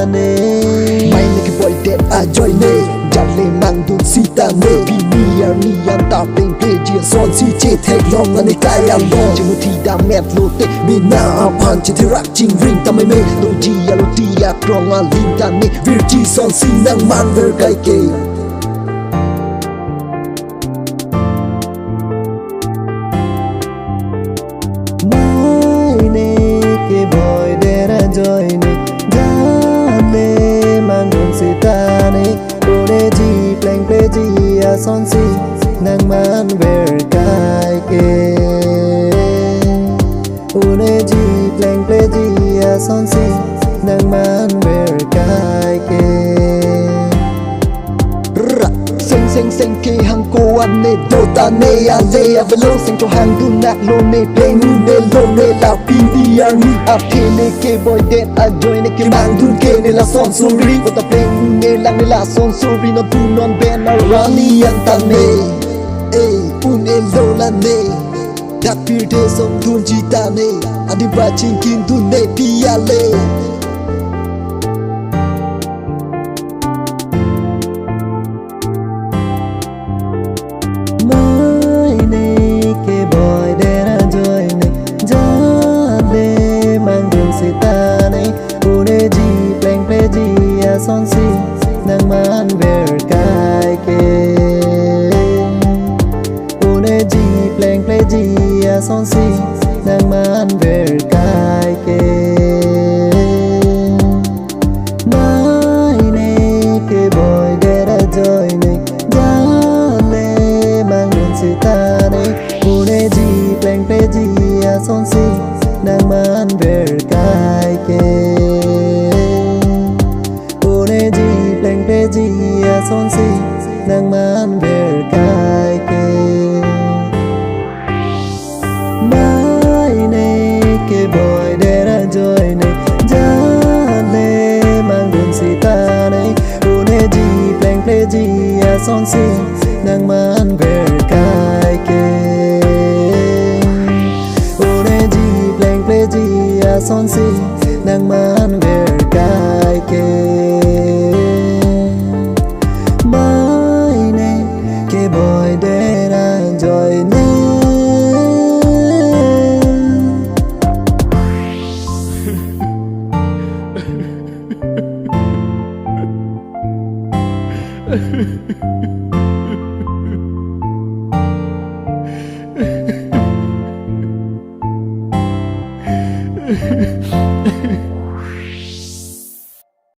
ne Mai ne Keboi Det ajoine Jalle mang dun sita ne Biniar niyan ta peng peji son si che thek long ane kaya long Jemu tidak met lo te mina aphan che thirak ching ring tamai me Lo dia krong alim ta ne virji son si nang man ver kai ke Mai ne Keboi Det ajoine Jalle mang dun sita ne Ode ji pleng peji son si nang man ver kai ke Uneji pleng pleji son si nang man ver kai ke Seng ke hang ko ane dota ne ale avelo seng to hang du nak lo ne pleng ne lo ne la PDR ni aphn ne Keboi Det ajoine kemang dun ke ne la son suri bota pleng ne lang ne la son suri no du non ben arani antane un lo la ne dat pir de song dun jita ne adi ba ching kin dun ne piale Mai ne Keboi Det ajoine Jalle mang dun sita ne Uneji pleng pleji son si nang man ver kai ke Uneji pleng pleji son si nang man ver kai ke Mai ne Keboi Det ajoine Jalle mang dun sita ne Uneji pleng pleji son si nang man ver kai ke Uneji pleng pleji son si nang man ver kai ke Mai ne Keboi Det ajoine Jalle mang dun sita ne Uneji pleng pleji son si nang man ver kai ke Uneji pleng pleji son si nang man ver kai ke Mai ne Keboi Det ajoine